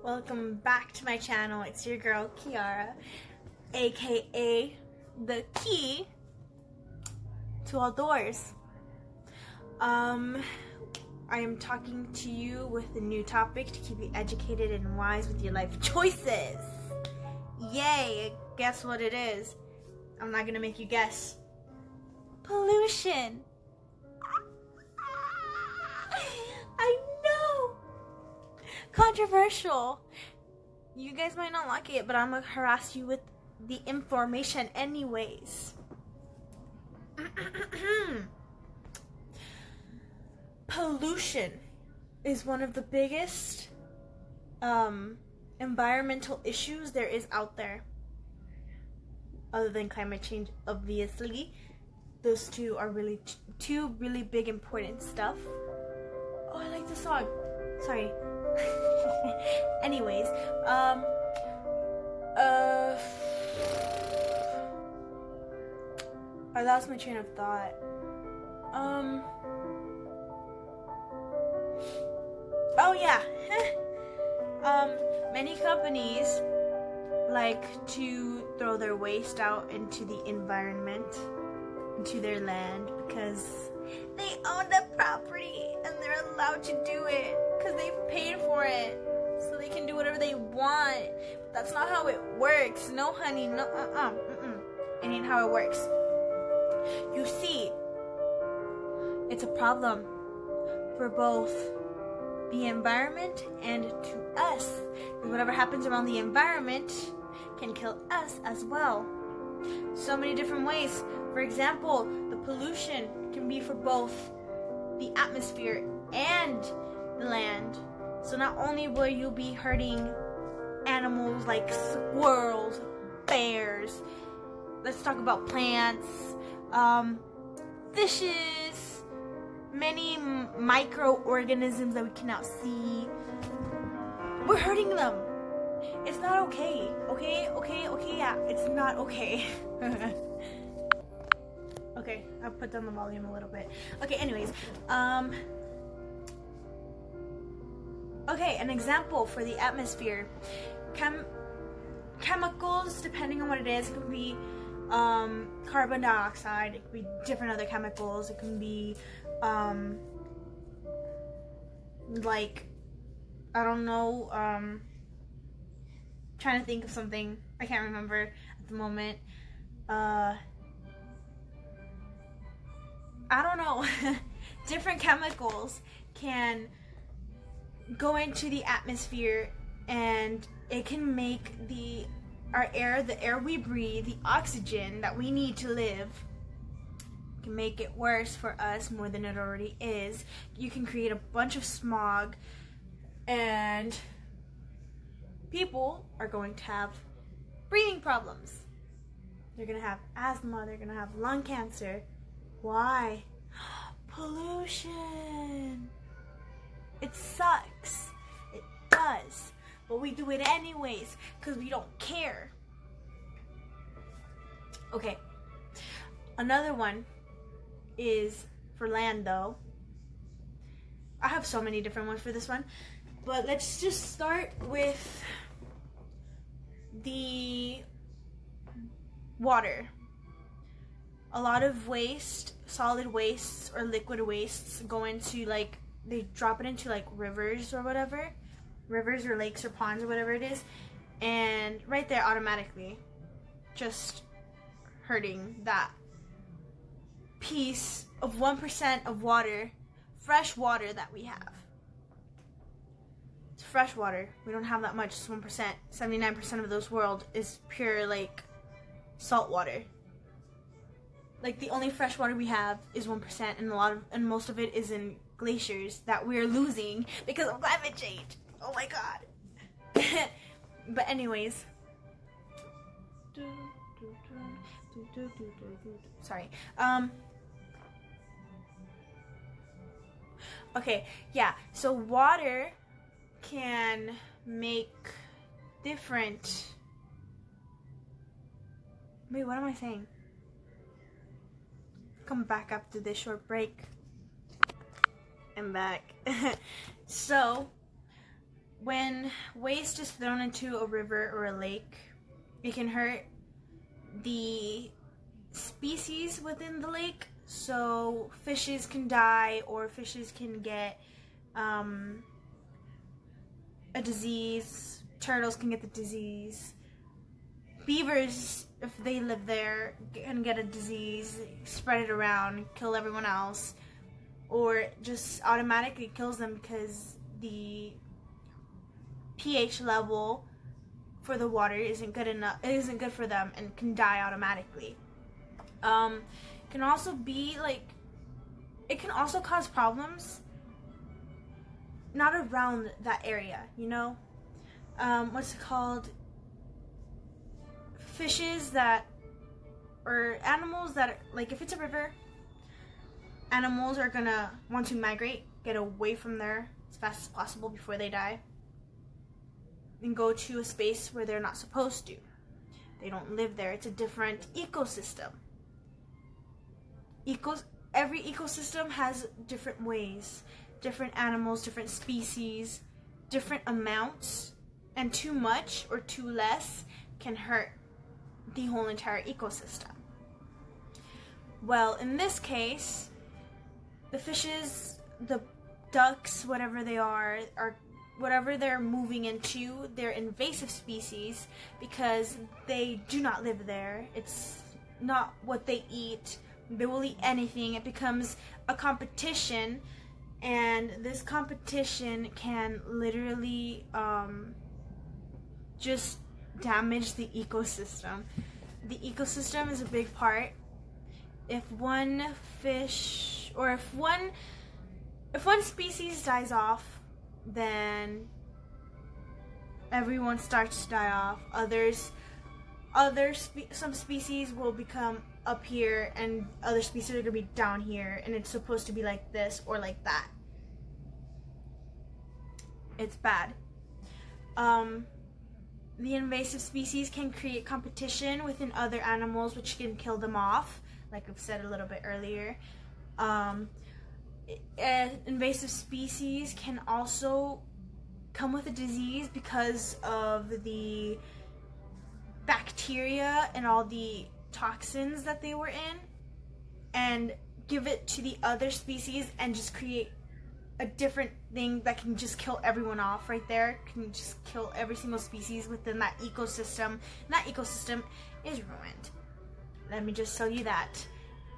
Welcome back to my channel. It's your girl Kiara, aka the key to all doors. I am talking to you with a new topic to keep you educated and wise with your life choices. Yay! Guess what it is? I'm not gonna make you guess. Pollution. I know. Controversial. You guys might not like it, but I'm gonna harass you with the information anyways. Pollution is one of the biggest environmental issues there is out there. Other than climate change, obviously. Those two are really two really big important stuff. Oh, I like the song. Sorry. Anyways, I lost my train of thought. Oh yeah. Many companies like to throw their waste out into the environment, into their land, because they own the property and they're allowed to do it because they've paid for it, so they can do whatever they want. But that's not how it works. No, honey, no, It ain't how it works. You see, it's a problem for both the environment and to us. Because whatever happens around the environment can kill us as well. So many different ways. For example, the pollution can be for both the atmosphere and the land. So not only will you be hurting animals like squirrels, bears, let's talk about plants, fishes, many microorganisms that we cannot see. We're hurting them. It's not okay. Okay, yeah, it's not okay. Okay, I'll put down the volume a little bit. Okay, anyways, okay, an example for the atmosphere. Chemicals, depending on what it is, it could be carbon dioxide, it could be different other chemicals, it can be like, I don't know, trying to think of something, I can't remember at the moment. I don't know. Different chemicals can go into the atmosphere and it can make the air we breathe, the oxygen that we need to live, can make it worse for us more than it already is. You can create a bunch of smog, and people are going to have breathing problems. They're going to have asthma, they're going to have lung cancer. Why? Pollution. It sucks. It does. But we do it anyways because we don't care. Okay. Another one is for land though. I have so many different ones for this one. But let's just start with the water. A lot of waste, solid wastes or liquid wastes, go into, like, they drop it into like rivers or whatever, rivers or lakes or ponds or whatever it is, and right there automatically just hurting that piece of 1% of water, fresh water that we have. It's fresh water. We don't have that much. It's 1%. 79% of this world is pure, like, salt water. Like, the only fresh water we have is 1%, and most of it is in glaciers that we're losing because of climate change. Oh my god. But anyways, sorry. Okay, yeah. So water can make different. Wait, what am I saying? Come back after this short break. I'm back. So when waste is thrown into a river or a lake, it can hurt the species within the lake. So fishes can die, or fishes can get a disease. Turtles can get the disease. Beavers, if they live there, can get a disease, spread it around, kill everyone else, or just automatically kills them because the pH level for the water isn't good enough. It isn't good for them and can die automatically. Can also be like, it can also cause problems not around that area, you know. What's it called? Fishes that, or animals that, like if it's a river, animals are gonna want to migrate, get away from there as fast as possible before they die, and go to a space where they're not supposed to. They don't live there. It's a different ecosystem. Every ecosystem has different ways, different animals, different species, different amounts, and too much or too less can hurt the whole entire ecosystem. Well, in this case, the fishes, the ducks, whatever they are whatever they're moving into, they're invasive species because they do not live there. It's not what they eat. They will eat anything. It becomes a competition, and this competition can literally just damage the ecosystem. The ecosystem is a big part. If one fish, or if one species dies off, then everyone starts to die off. Some species will become up here, and other species are gonna be down here, and it's supposed to be like this or like that. It's bad. The invasive species can create competition within other animals, which can kill them off, like I've said a little bit earlier. Invasive species can also come with a disease because of the bacteria and all the toxins that they were in, and give it to the other species and just create a different thing that can just kill everyone off right there. Can just kill every single species within that ecosystem. And that ecosystem is ruined. Let me just tell you that.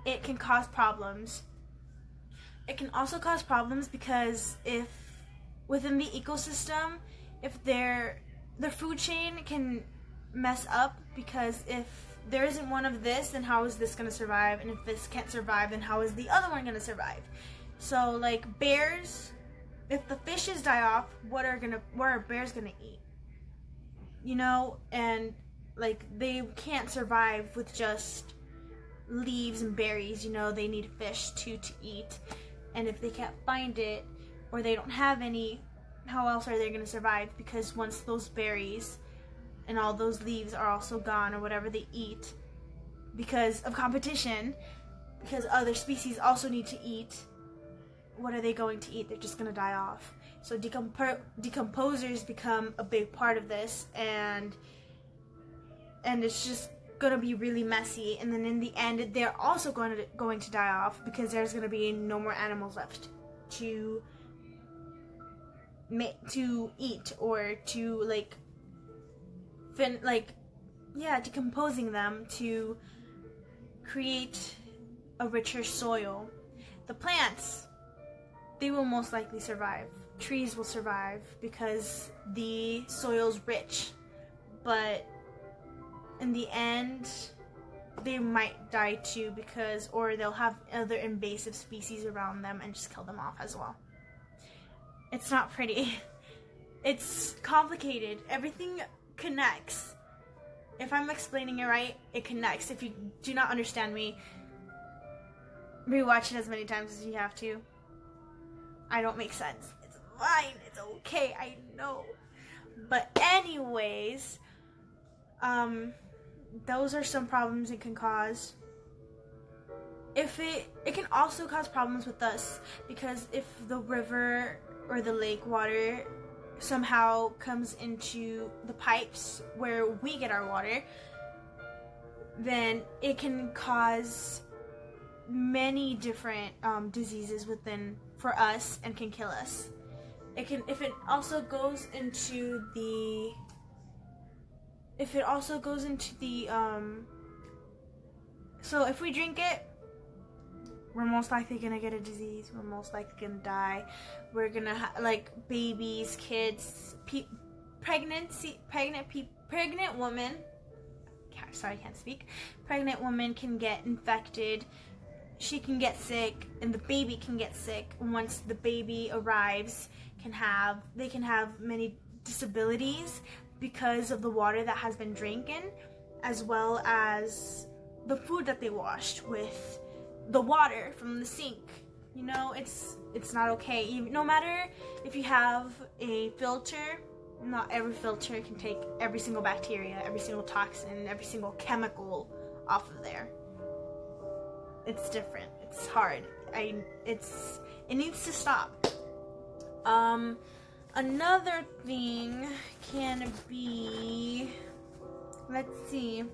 It can cause problems. It can also cause problems because if within the ecosystem, if their food chain can mess up, because if there isn't one of this, then how is this going to survive? And if this can't survive, then how is the other one going to survive? So like bears, if the fishes die off, what are bears gonna eat? You know, and like they can't survive with just leaves and berries, you know, they need fish to eat. And if they can't find it, or they don't have any, how else are they gonna survive? Because once those berries and all those leaves are also gone, or whatever they eat, because of competition, because other species also need to eat, what are they going to eat? They're just going to die off. So decomposers become a big part of this, and it's just going to be really messy. And then in the end, they're also going to die off, because there's going to be no more animals left to eat, or to decomposing them to create a richer soil. The plants, they will most likely survive. Trees will survive because the soil's rich. But in the end, they might die too, or they'll have other invasive species around them and just kill them off as well. It's not pretty. It's complicated. Everything connects. If I'm explaining it right, it connects. If you do not understand me, rewatch it as many times as you have to. I don't make sense. It's fine. It's okay. I know. But anyways, those are some problems it can cause. If it can also cause problems with us, because if the river or the lake water somehow comes into the pipes where we get our water, then it can cause many different diseases for us and can kill us. If it also goes into the so if we drink it, we're most likely gonna get a disease. We're most likely gonna die. We're gonna like babies, kids, pregnant women. Sorry, I can't speak. Pregnant women can get infected. She can get sick, and the baby can get sick. Once the baby arrives, they can have many disabilities because of the water that has been drinking, as well as the food that they washed with the water from the sink. You know, it's not okay. No matter if you have a filter, not every filter can take every single bacteria, every single toxin, every single chemical off of there. It's different. It's hard. It needs to stop. Another thing can be, let's see.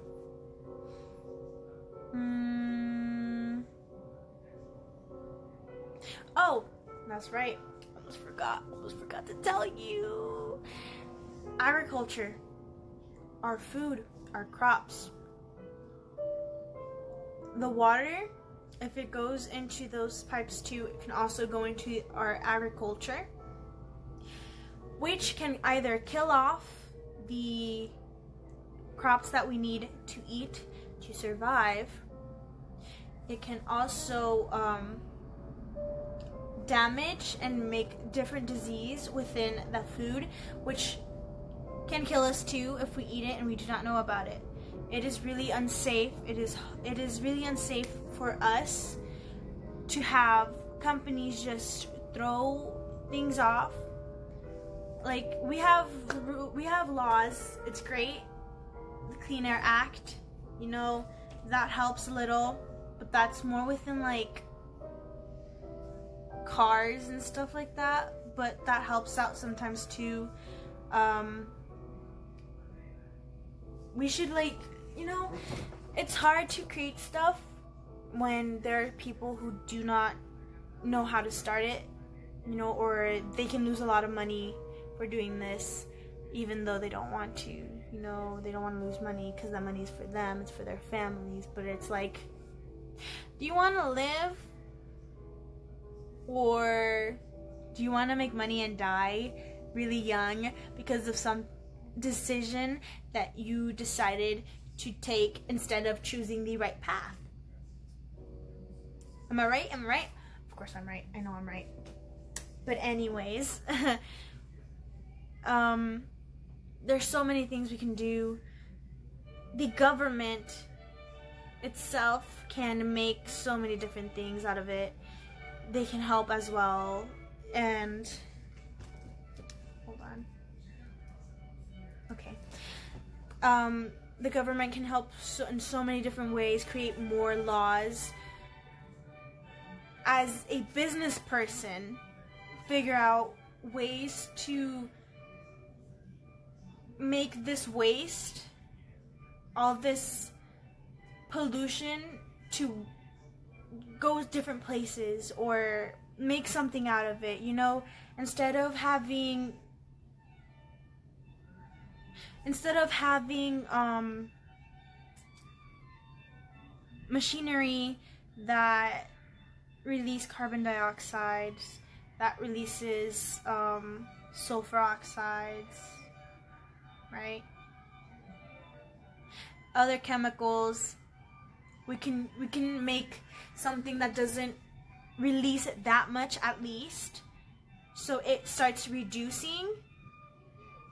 Oh, that's right. Almost forgot to tell you. Agriculture, our food, our crops. The water, if it goes into those pipes too, it can also go into our agriculture, which can either kill off the crops that we need to eat to survive. It can also damage and make different disease within the food, which can kill us too if we eat it and we do not know about it. It is really unsafe. It is really unsafe for us to have companies just throw things off. Like we have laws. It's great. The Clean Air Act, you know, that helps a little, but that's more within like cars and stuff like that, but that helps out sometimes too. We should, like, you know, it's hard to create stuff when there are people who do not know how to start it, you know, or they can lose a lot of money for doing this even though they don't want to, you know, they don't want to lose money because that money is for them, it's for their families. But it's like, do you want to live, or do you want to make money and die really young because of some decision that you decided to take instead of choosing the right path? Am I right? Am I right? Of course I'm right. I know I'm right. But anyways, there's so many things we can do. The government itself can make so many different things out of it. They can help as well. And hold on. Okay. The government can help in so many different ways, create more laws. As a business person, figure out ways to make this waste, all this pollution, to go different places, or make something out of it, you know, instead of having machinery that release carbon dioxide, that releases sulfur oxides, right? Other chemicals. We can make something that doesn't release it that much, at least, so it starts reducing,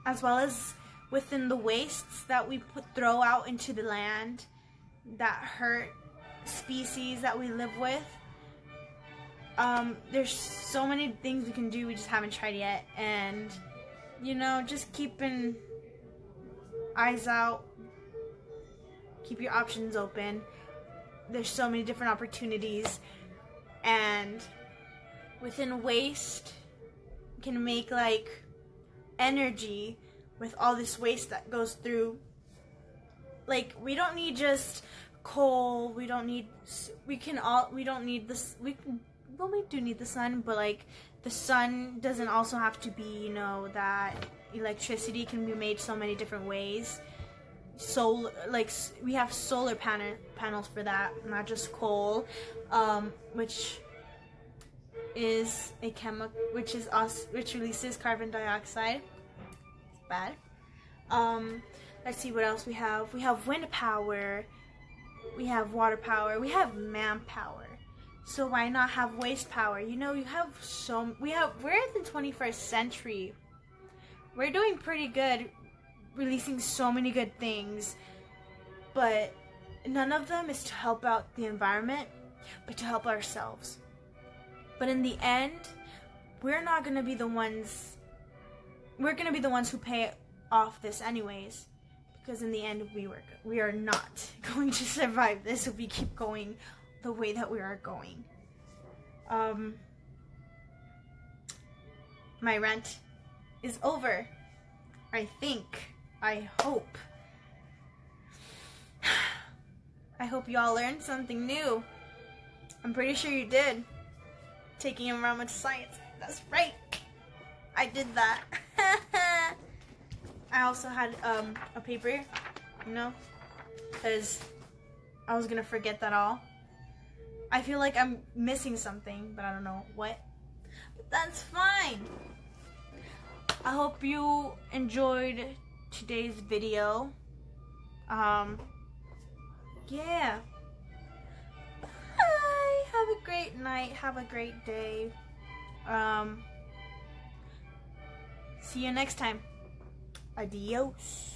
as well as within the wastes that we throw out into the land that hurt species that we live with. There's so many things we can do, we just haven't tried yet. And, you know, just keeping eyes out, keep your options open. There's so many different opportunities, and within waste, you can make like energy with all this waste that goes through. Like, we don't need just coal, we don't need this, we do need the sun, but like the sun doesn't also have to be, you know, that electricity can be made so many different ways. We have solar panels for that, not just coal, which is a chemical, which releases carbon dioxide. It's bad. Let's see what else we have. We have wind power, we have water power, we have manpower. So why not have waste power? You know, we're in the 21st century. We're doing pretty good, releasing so many good things, but none of them is to help out the environment, but to help ourselves. But in the end, we're going to be the ones who pay off this anyways, because in the end, we are not going to survive this if we keep going the way that we are going. My rant is over, I think. I hope you all learned something new. I'm pretty sure you did. Taking environmental science. That's right. I did that. I also had a paper, you know, because I was gonna forget that all. I feel like I'm missing something, but I don't know what. But that's fine. I hope you enjoyed today's video. Yeah. Bye. Have a great night. Have a great day. See you next time. Adios.